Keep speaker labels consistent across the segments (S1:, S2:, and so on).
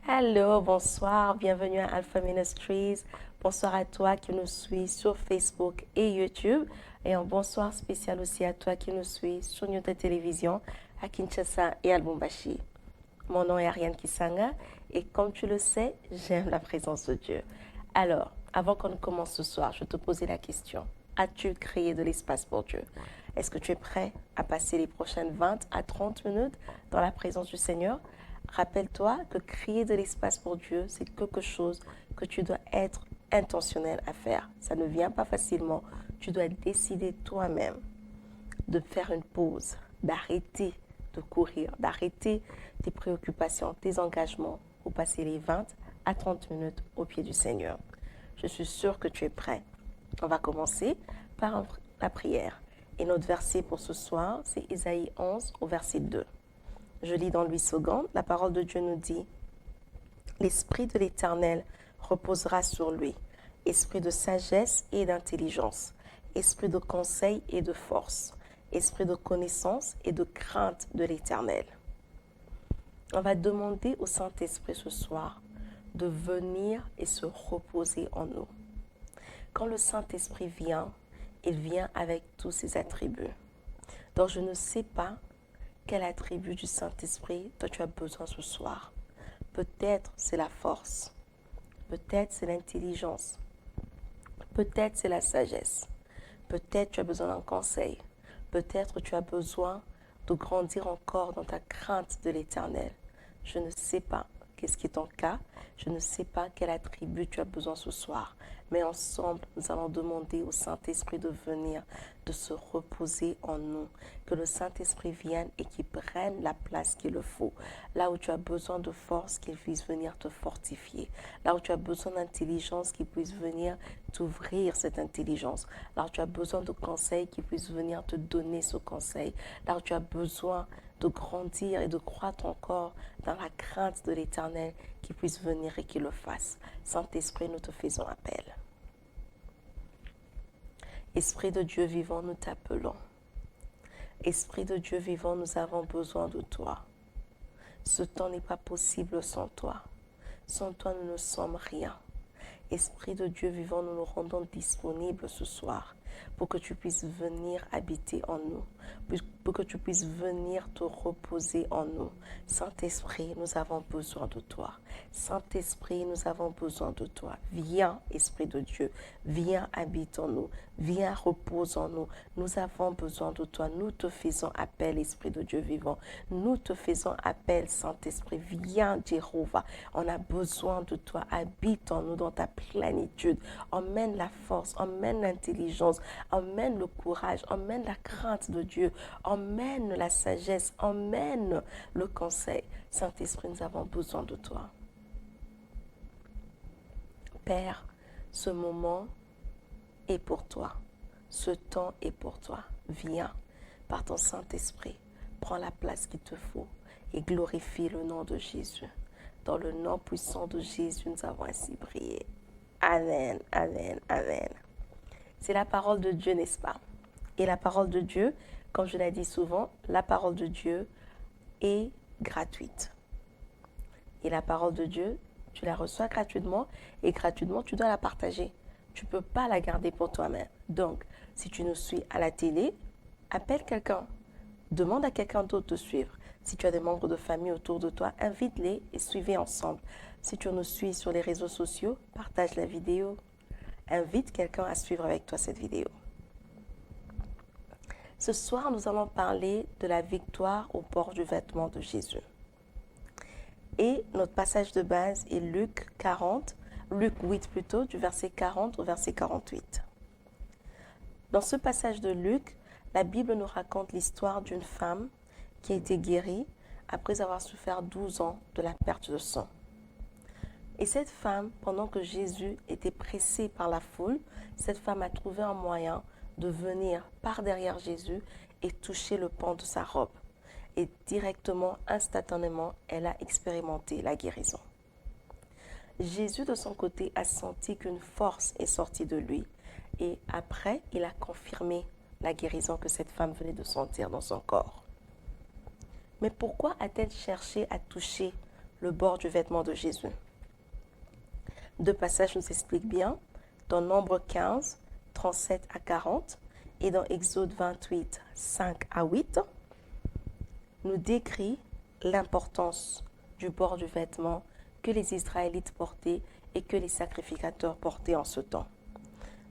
S1: Hello, bonsoir, bienvenue à Alpha Ministries. Bonsoir à toi qui nous suis sur Facebook et YouTube. Et un bonsoir spécial aussi à toi qui nous suis sur notre télévision à Kinshasa et à Lubumbashi. Mon nom est Ariane Kisanga et comme tu le sais, j'aime la présence de Dieu. Alors, avant qu'on ne commence ce soir, je te posais la question. As-tu créé de l'espace pour Dieu? Est-ce que tu es prêt à passer les prochaines 20 à 30 minutes dans la présence du Seigneur? Rappelle-toi que créer de l'espace pour Dieu, c'est quelque chose que tu dois être intentionnel à faire. Ça ne vient pas facilement. Tu dois décider toi-même de faire une pause, d'arrêter de courir, d'arrêter tes préoccupations, tes engagements pour passer les 20 à 30 minutes au pied du Seigneur. Je suis sûre que tu es prêt. On va commencer par la prière. Et notre verset pour ce soir, c'est Ésaïe 11 au verset 2. Je lis dans Louis II, la parole de Dieu nous dit « L'Esprit de l'Éternel reposera sur lui, esprit de sagesse et d'intelligence, esprit de conseil et de force, esprit de connaissance et de crainte de l'Éternel. » On va demander au Saint-Esprit ce soir de venir et se reposer en nous. Quand le Saint-Esprit vient, il vient avec tous ses attributs. Donc je ne sais pas quel attribut du Saint-Esprit dont tu as besoin ce soir. Peut-être c'est la force, peut-être c'est l'intelligence, peut-être c'est la sagesse, peut-être tu as besoin d'un conseil, peut-être tu as besoin de grandir encore dans ta crainte de l'Éternel. Je ne sais pas qu'est-ce qui est ton cas, je ne sais pas quel attribut tu as besoin ce soir, mais ensemble, nous allons demander au Saint-Esprit de venir, de se reposer en nous, que le Saint-Esprit vienne et qu'il prenne la place qu'il le faut. Là où tu as besoin de force, qu'il puisse venir te fortifier. Là où tu as besoin d'intelligence, qu'il puisse venir t'ouvrir cette intelligence. Là où tu as besoin de conseils, qu'il puisse venir te donner ce conseil. Là où tu as besoin de grandir et de croître encore dans la crainte de l'Éternel, qu'il puisse venir et qu'il le fasse. Saint-Esprit, nous te faisons appel. Esprit de Dieu vivant, nous t'appelons. Esprit de Dieu vivant, nous avons besoin de toi. Ce temps n'est pas possible sans toi. Sans toi, nous ne sommes rien. Esprit de Dieu vivant, nous nous rendons disponibles ce soir pour que tu puisses venir habiter en nous, pour que tu puisses venir te reposer en nous. Saint-Esprit, nous avons besoin de toi. Saint-Esprit, nous avons besoin de toi. Viens, Esprit de Dieu, viens, habite en nous, viens, repose en nous. Nous avons besoin de toi. Nous te faisons appel, Esprit de Dieu vivant. Nous te faisons appel, Saint-Esprit. Viens, Jéhovah. On a besoin de toi. Habite en nous dans ta plénitude. Emmène la force, emmène l'intelligence, emmène le courage, emmène la crainte de Dieu, emmène la sagesse, emmène le conseil. Saint-Esprit, nous avons besoin de toi. Père, ce moment est pour toi. Ce temps est pour toi. Viens par ton Saint-Esprit. Prends la place qu'il te faut et glorifie le nom de Jésus. Dans le nom puissant de Jésus, nous avons ainsi prié. Amen, amen, amen. C'est la parole de Dieu, n'est-ce pas? Et la parole de Dieu, comme je l'ai dit souvent, la parole de Dieu est gratuite. Et la parole de Dieu, tu la reçois gratuitement et gratuitement, tu dois la partager. Tu ne peux pas la garder pour toi-même. Donc, si tu nous suis à la télé, appelle quelqu'un. Demande à quelqu'un d'autre de suivre. Si tu as des membres de famille autour de toi, invite-les et suivez ensemble. Si tu nous suis sur les réseaux sociaux, partage la vidéo. Invite quelqu'un à suivre avec toi cette vidéo. Ce soir, nous allons parler de la victoire au port du vêtement de Jésus. Et notre passage de base est Luc 8 plutôt, du verset 40 au verset 48. Dans ce passage de Luc, la Bible nous raconte l'histoire d'une femme qui a été guérie après avoir souffert 12 ans de la perte de sang. Et cette femme, pendant que Jésus était pressé par la foule, cette femme a trouvé un moyen de venir par derrière Jésus et toucher le pan de sa robe. Et directement, instantanément, elle a expérimenté la guérison. Jésus, de son côté, a senti qu'une force est sortie de lui. Et après, il a confirmé la guérison que cette femme venait de sentir dans son corps. Mais pourquoi a-t-elle cherché à toucher le bord du vêtement de Jésus. Deux passages nous expliquent bien, dans Nombre 15, 37 à 40, et dans Exode 28, 5 à 8, nous décrit l'importance du bord du vêtement que les Israélites portaient et que les sacrificateurs portaient en ce temps.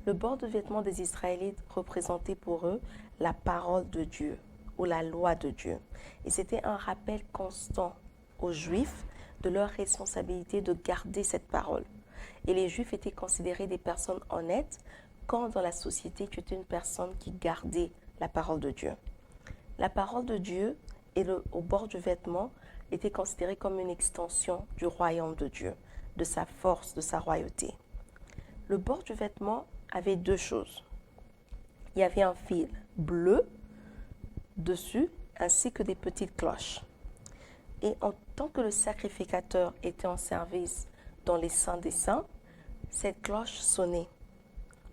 S1: Le bord de vêtement des Israélites représentait pour eux la parole de Dieu ou la loi de Dieu. Et c'était un rappel constant aux Juifs de leur responsabilité de garder cette parole. Et les Juifs étaient considérés des personnes honnêtes quand dans la société tu étais une personne qui gardait la parole de Dieu. La parole de Dieu et au bord du vêtement était considérée comme une extension du royaume de Dieu, de sa force, de sa royauté. Le bord du vêtement avait deux choses. Il y avait un fil bleu dessus ainsi que des petites cloches. Et en tant que le sacrificateur était en service dans les saints des saints, cette cloche sonnait.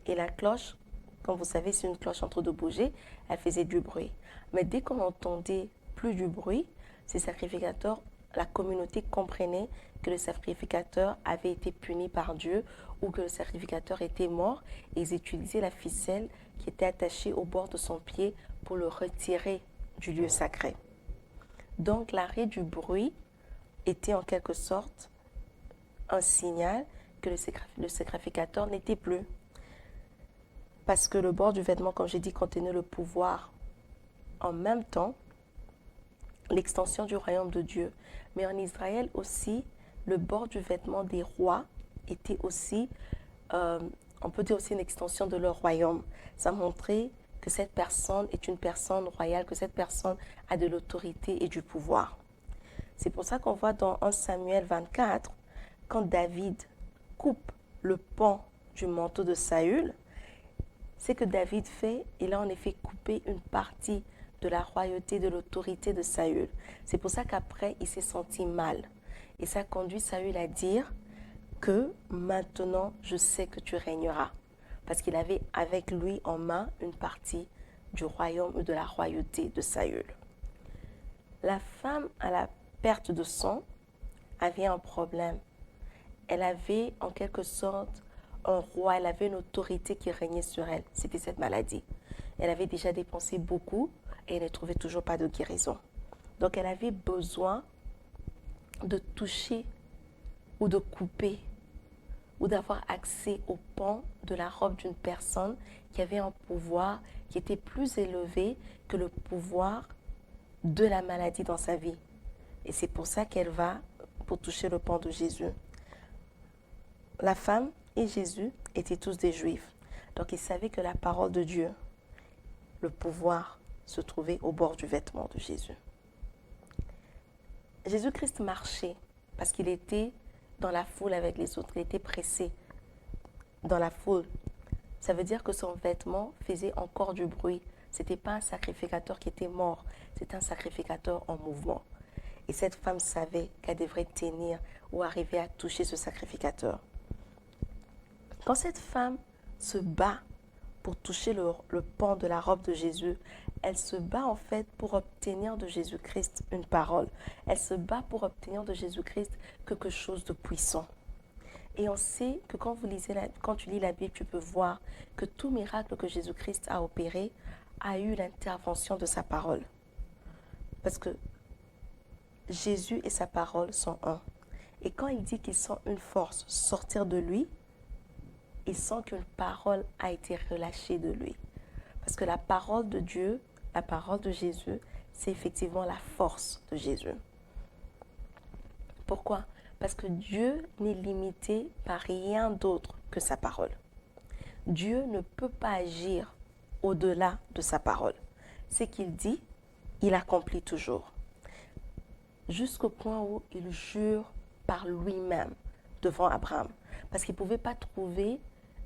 S1: Et la cloche, comme vous savez, c'est une cloche entre deux bougies, elle faisait du bruit. Mais dès qu'on n'entendait plus du bruit, ces sacrificateurs, la communauté comprenait que le sacrificateur avait été puni par Dieu ou que le sacrificateur était mort et ils utilisaient la ficelle qui était attachée au bord de son pied pour le retirer du lieu sacré. Donc l'arrêt du bruit était en quelque sorte un signal que le sacrificateur n'était plus. Parce que le bord du vêtement, comme j'ai dit, contenait le pouvoir en même temps, l'extension du royaume de Dieu. Mais en Israël aussi, le bord du vêtement des rois était aussi, on peut dire aussi une extension de leur royaume. Ça montrait que cette personne est une personne royale, que cette personne a de l'autorité et du pouvoir. C'est pour ça qu'on voit dans 1 Samuel 24, quand David coupe le pan du manteau de Saül, c'est que David fait, il a en effet coupé une partie de la royauté, de l'autorité de Saül. C'est pour ça qu'après, il s'est senti mal. Et ça conduit Saül à dire que maintenant, je sais que tu régneras. Parce qu'il avait avec lui en main une partie du royaume ou de la royauté de Saül. La femme à la perte de sang avait un problème. Elle avait en quelque sorte un roi, elle avait une autorité qui régnait sur elle. C'était cette maladie. Elle avait déjà dépensé beaucoup et elle ne trouvait toujours pas de guérison. Donc elle avait besoin de toucher ou de couper ou d'avoir accès au pan de la robe d'une personne qui avait un pouvoir qui était plus élevé que le pouvoir de la maladie dans sa vie. Et c'est pour ça qu'elle va pour toucher le pan de Jésus. La femme et Jésus étaient tous des Juifs. Donc ils savaient que la parole de Dieu, le pouvoir, se trouvait au bord du vêtement de Jésus. Jésus-Christ marchait parce qu'il était dans la foule avec les autres. Il était pressé dans la foule. Ça veut dire que son vêtement faisait encore du bruit. Ce n'était pas un sacrificateur qui était mort, c'était un sacrificateur en mouvement. Et cette femme savait qu'elle devrait tenir ou arriver à toucher ce sacrificateur. Quand cette femme se bat pour toucher le pan de la robe de Jésus, elle se bat en fait pour obtenir de Jésus-Christ une parole. Elle se bat pour obtenir de Jésus-Christ quelque chose de puissant. Et on sait que quand tu lis la Bible, tu peux voir que tout miracle que Jésus-Christ a opéré a eu l'intervention de sa parole. Parce que Jésus et sa parole sont un. Et quand il dit qu'il sent une force sortir de lui, il sent qu'une parole a été relâchée de lui. Parce que la parole de Dieu, la parole de Jésus, c'est effectivement la force de Jésus. Pourquoi? Parce que Dieu n'est limité par rien d'autre que sa parole. Dieu ne peut pas agir au-delà de sa parole. Ce qu'il dit, il accomplit toujours. Jusqu'au point où il jure par lui-même devant Abraham. Parce qu'il ne pouvait pas trouver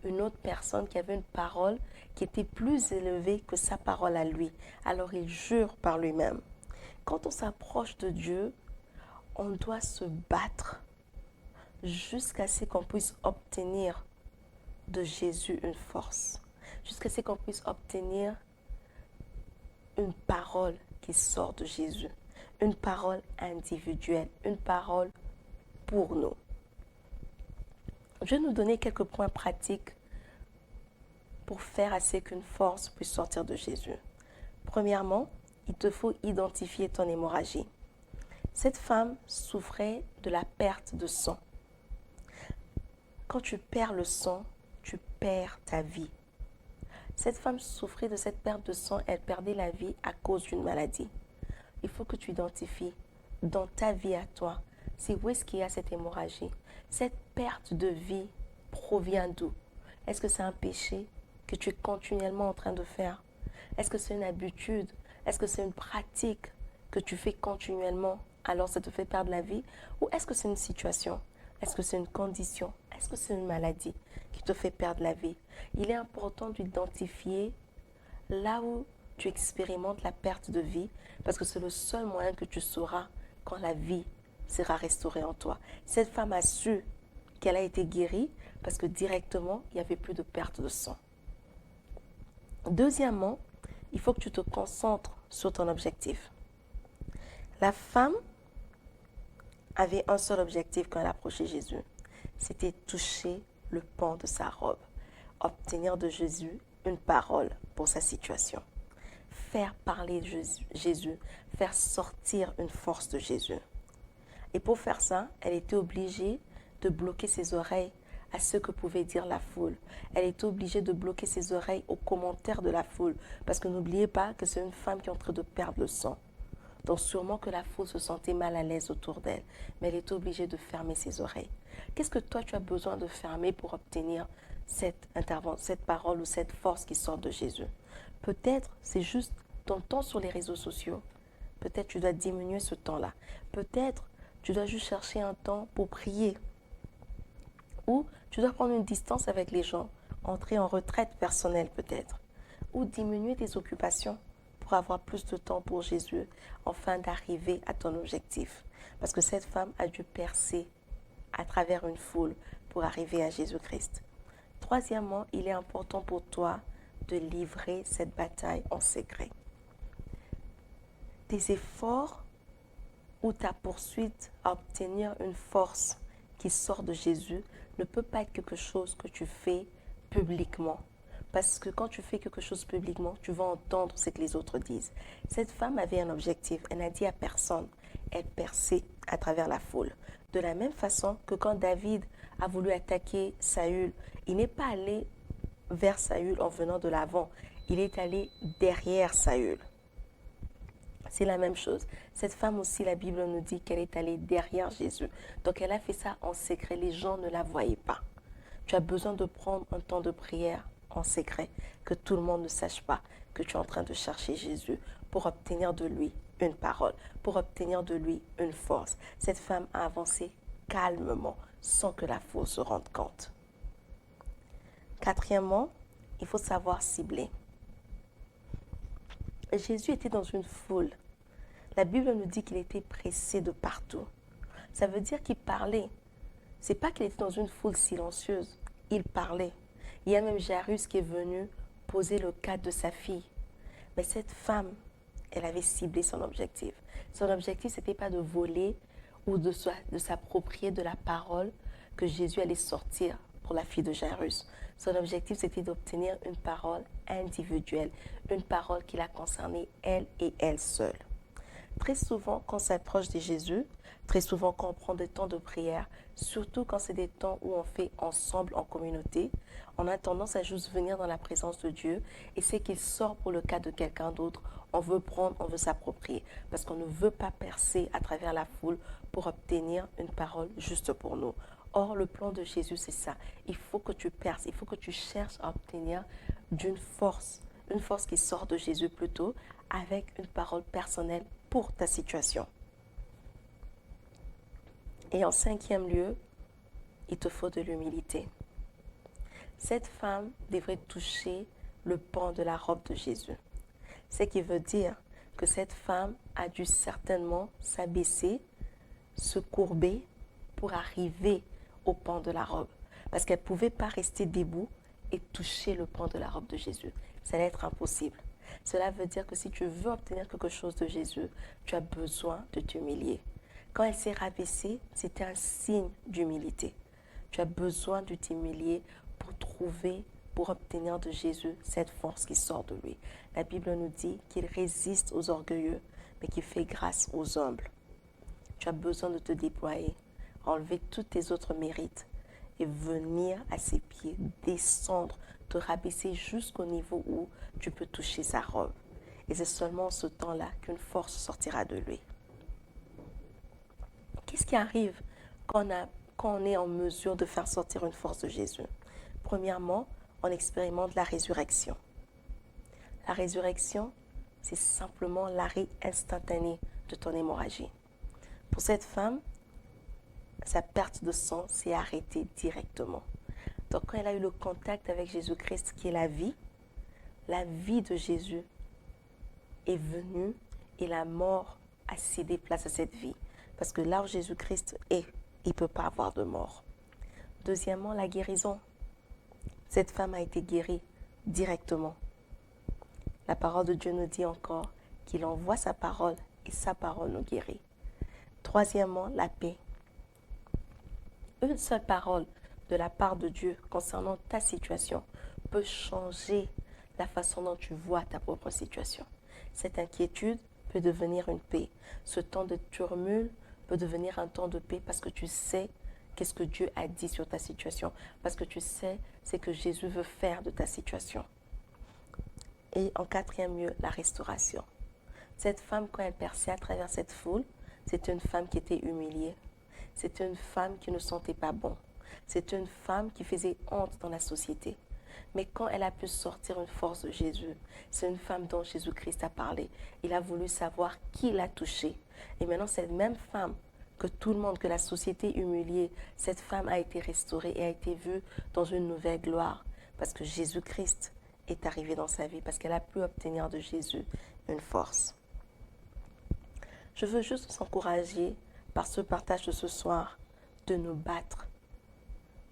S1: une autre personne qui avait une parole qui était plus élevée que sa parole à lui. Alors il jure par lui-même. Quand on s'approche de Dieu, on doit se battre jusqu'à ce qu'on puisse obtenir de Jésus une force. Jusqu'à ce qu'on puisse obtenir une parole qui sort de Jésus. Une parole individuelle, une parole pour nous. Je vais nous donner quelques points pratiques pour faire assez qu'une force puisse sortir de Jésus. Premièrement, il te faut identifier ton hémorragie. Cette femme souffrait de la perte de sang. Quand tu perds le sang, tu perds ta vie. Cette femme souffrait de cette perte de sang, elle perdait la vie à cause d'une maladie. Il faut que tu identifies dans ta vie à toi, c'est où est-ce qu'il y a cette hémorragie. Cette perte de vie provient d'où? Est-ce que c'est un péché que tu es continuellement en train de faire? Est-ce que c'est une habitude? Est-ce que c'est une pratique que tu fais continuellement, alors ça te fait perdre la vie? Ou est-ce que c'est une situation? Est-ce que c'est une condition? Est-ce que c'est une maladie qui te fait perdre la vie? Il est important d'identifier là où tu expérimentes la perte de vie, parce que c'est le seul moyen que tu sauras quand la vie sera restaurée en toi. Cette femme a su qu'elle a été guérie parce que directement, il n'y avait plus de perte de sang. Deuxièmement, il faut que tu te concentres sur ton objectif. La femme avait un seul objectif quand elle approchait Jésus. C'était toucher le pan de sa robe, obtenir de Jésus une parole pour sa situation. Faire parler de Jésus, faire sortir une force de Jésus. Et pour faire ça, elle était obligée de bloquer ses oreilles à ce que pouvait dire la foule. Elle était obligée de bloquer ses oreilles aux commentaires de la foule. Parce que n'oubliez pas que c'est une femme qui est en train de perdre le sang. Donc sûrement que la foule se sentait mal à l'aise autour d'elle. Mais elle est obligée de fermer ses oreilles. Qu'est-ce que toi tu as besoin de fermer pour obtenir cette intervention, cette parole ou cette force qui sort de Jésus? Peut-être c'est juste ton temps sur les réseaux sociaux. Peut-être tu dois diminuer ce temps-là. Peut-être tu dois juste chercher un temps pour prier. Ou tu dois prendre une distance avec les gens, entrer en retraite personnelle peut-être. Ou diminuer tes occupations pour avoir plus de temps pour Jésus, afin d'arriver à ton objectif. Parce que cette femme a dû percer à travers une foule pour arriver à Jésus-Christ. Troisièmement, il est important pour toi de livrer cette bataille en secret. Tes efforts ou ta poursuite à obtenir une force qui sort de Jésus ne peut pas être quelque chose que tu fais publiquement. Parce que quand tu fais quelque chose publiquement, tu vas entendre ce que les autres disent. Cette femme avait un objectif, elle n'a dit à personne, elle perçait à travers la foule. De la même façon que quand David a voulu attaquer Saül, il n'est pas allé vers Saül en venant de l'avant, il est allé derrière Saül. C'est la même chose. Cette femme aussi, la Bible nous dit qu'elle est allée derrière Jésus. Donc elle a fait ça en secret, les gens ne la voyaient pas. Tu as besoin de prendre un temps de prière en secret, que tout le monde ne sache pas que tu es en train de chercher Jésus pour obtenir de lui une parole, pour obtenir de lui une force. Cette femme a avancé calmement, sans que la foule se rende compte. Quatrièmement, il faut savoir cibler. Jésus était dans une foule. La Bible nous dit qu'il était pressé de partout. Ça veut dire qu'il parlait. C'est pas qu'il était dans une foule silencieuse. Il parlait. Il y a même Jairus qui est venu poser le cas de sa fille. Mais cette femme, elle avait ciblé son objectif. Son objectif, ce n'était pas de voler ou de s'approprier de la parole que Jésus allait sortir pour la fille de Jairus. Son objectif, c'était d'obtenir une parole individuelle, une parole qui la concernait elle et elle seule. Très souvent, quand on s'approche de Jésus, très souvent quand on prend des temps de prière, surtout quand c'est des temps où on fait ensemble en communauté, on a tendance à juste venir dans la présence de Dieu et c'est qu'il sort pour le cas de quelqu'un d'autre. On veut prendre, on veut s'approprier parce qu'on ne veut pas percer à travers la foule pour obtenir une parole juste pour nous. Or, le plan de Jésus, c'est ça. Il faut que tu perces, il faut que tu cherches à obtenir une force qui sort de Jésus plutôt, avec une parole personnelle pour ta situation. Et en cinquième lieu, il te faut de l'humilité. Cette femme devrait toucher le pan de la robe de Jésus. Ce qui veut dire que cette femme a dû certainement s'abaisser, se courber pour arriver au pan de la robe. Parce qu'elle ne pouvait pas rester debout et toucher le pan de la robe de Jésus. Ça allait être impossible. Cela veut dire que si tu veux obtenir quelque chose de Jésus, tu as besoin de t'humilier. Quand elle s'est rabaissée, c'était un signe d'humilité. Tu as besoin de t'humilier pour obtenir de Jésus cette force qui sort de lui. La Bible nous dit qu'il résiste aux orgueilleux, mais qu'il fait grâce aux humbles. Tu as besoin de te déployer, enlever tous tes autres mérites et venir à ses pieds, descendre, te rabaisser jusqu'au niveau où tu peux toucher sa robe. Et c'est seulement en ce temps-là qu'une force sortira de lui. Qu'est-ce qui arrive quand on est en mesure de faire sortir une force de Jésus? Premièrement, on expérimente la résurrection. La résurrection, c'est simplement l'arrêt instantané de ton hémorragie. Pour cette femme, sa perte de sang s'est arrêtée directement. Donc quand elle a eu le contact avec Jésus-Christ, qui est la vie de Jésus est venue et la mort a cédé place à cette vie. Parce que là où Jésus-Christ est, il ne peut pas avoir de mort. Deuxièmement, la guérison. Cette femme a été guérie directement. La parole de Dieu nous dit encore qu'il envoie sa parole et sa parole nous guérit. Troisièmement, la paix. Une seule parole de la part de Dieu concernant ta situation peut changer la façon dont tu vois ta propre situation. Cette inquiétude peut devenir une paix. Ce temps de turmule peut devenir un temps de paix parce que tu sais qu'est-ce que Dieu a dit sur ta situation, parce que tu sais ce que Jésus veut faire de ta situation. Et en quatrième lieu, la restauration. Cette femme, quand elle perçait à travers cette foule, c'était une femme qui était humiliée. C'était une femme qui ne sentait pas bon. C'était une femme qui faisait honte dans la société. Mais quand elle a pu sortir une force de Jésus, c'est une femme dont Jésus-Christ a parlé. Il a voulu savoir qui l'a touchée. Et maintenant, cette même femme que tout le monde, que la société humiliée, cette femme a été restaurée et a été vue dans une nouvelle gloire. Parce que Jésus-Christ est arrivé dans sa vie, parce qu'elle a pu obtenir de Jésus une force. Je veux juste vous encourager par ce partage de ce soir de nous battre,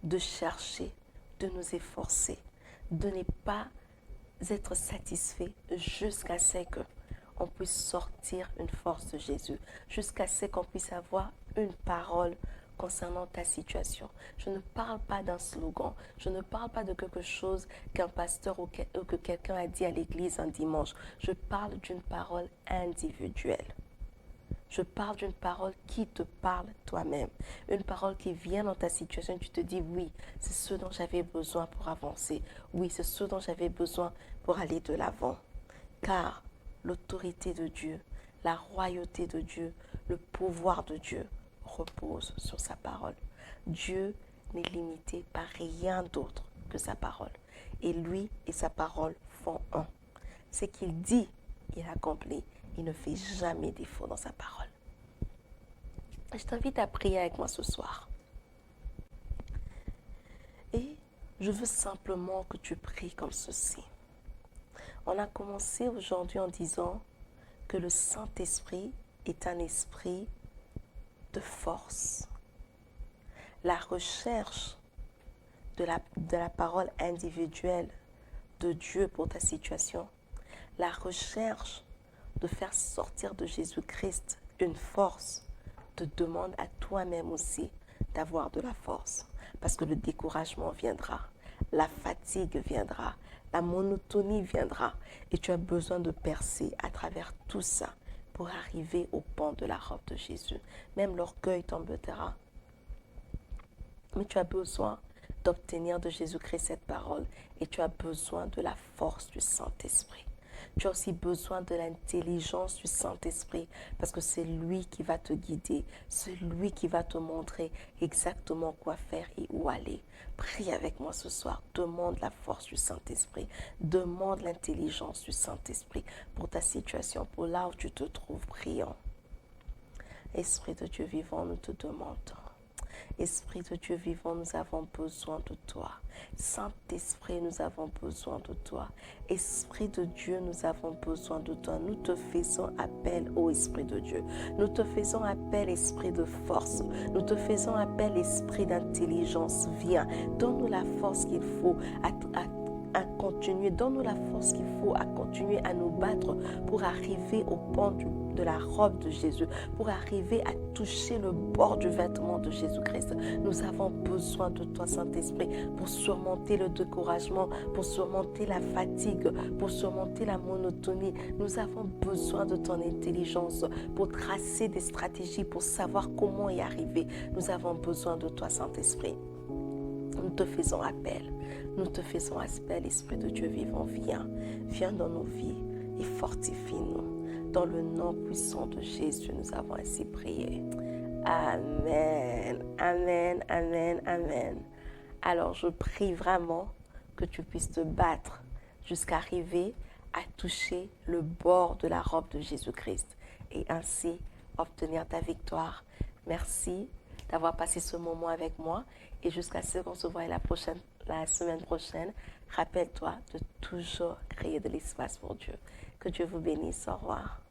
S1: de chercher, de nous efforcer, de ne pas être satisfait jusqu'à ce qu'on puisse sortir une force de Jésus, jusqu'à ce qu'on puisse avoir une parole concernant ta situation. Je ne parle pas d'un slogan, je ne parle pas de quelque chose qu'un pasteur ou que quelqu'un a dit à l'église un dimanche. Je parle d'une parole individuelle. Je parle d'une parole qui te parle toi-même. Une parole qui vient dans ta situation et tu te dis oui, c'est ce dont j'avais besoin pour avancer. Oui, c'est ce dont j'avais besoin pour aller de l'avant. Car l'autorité de Dieu, la royauté de Dieu, le pouvoir de Dieu repose sur sa parole. Dieu n'est limité par rien d'autre que sa parole. Et lui et sa parole font un. Ce qu'il dit, il accomplit. Il ne fait jamais défaut dans sa parole. Je t'invite à prier avec moi ce soir. Et je veux simplement que tu pries comme ceci. On a commencé aujourd'hui en disant que le Saint-Esprit est un esprit de force. La recherche de la parole individuelle de Dieu pour ta situation, la recherche de faire sortir de Jésus-Christ une force, te demande à toi-même aussi d'avoir de la force. Parce que le découragement viendra, la fatigue viendra, la monotonie viendra. Et tu as besoin de percer à travers tout ça pour arriver au pan de la robe de Jésus. Même l'orgueil t'embêtera. Mais tu as besoin d'obtenir de Jésus-Christ cette parole. Et tu as besoin de la force du Saint-Esprit. Tu as aussi besoin de l'intelligence du Saint-Esprit parce que c'est lui qui va te guider, c'est lui qui va te montrer exactement quoi faire et où aller. Prie avec moi ce soir, demande la force du Saint-Esprit, demande l'intelligence du Saint-Esprit pour ta situation, pour là où tu te trouves. Prions. Esprit de Dieu vivant, nous te demandons. Esprit de Dieu vivant, nous avons besoin de toi. Saint-Esprit, nous avons besoin de toi. Esprit de Dieu, nous avons besoin de toi. Nous te faisons appel, ô Esprit de Dieu. Nous te faisons appel, Esprit de force. Nous te faisons appel, Esprit d'intelligence. Viens, donne-nous la force qu'il faut à continuer, donne-nous la force qu'il faut à continuer à nous battre pour arriver au pan de la robe de Jésus, pour arriver à toucher le bord du vêtement de Jésus-Christ. Nous avons besoin de toi, Saint-Esprit, pour surmonter le découragement, pour surmonter la fatigue, pour surmonter la monotonie. Nous avons besoin de ton intelligence pour tracer des stratégies, pour savoir comment y arriver. Nous avons besoin de toi, Saint-Esprit. Nous te faisons appel. Nous te faisons appel, Esprit de Dieu vivant, viens. Viens dans nos vies et fortifie-nous. Dans le nom puissant de Jésus, nous avons ainsi prié. Amen, amen, amen, amen. Alors, je prie vraiment que tu puisses te battre jusqu'à arriver à toucher le bord de la robe de Jésus-Christ et ainsi obtenir ta victoire. Merci d'avoir passé ce moment avec moi et jusqu'à ce qu'on se voit la semaine prochaine, rappelle-toi de toujours créer de l'espace pour Dieu. Que Dieu vous bénisse. Au revoir.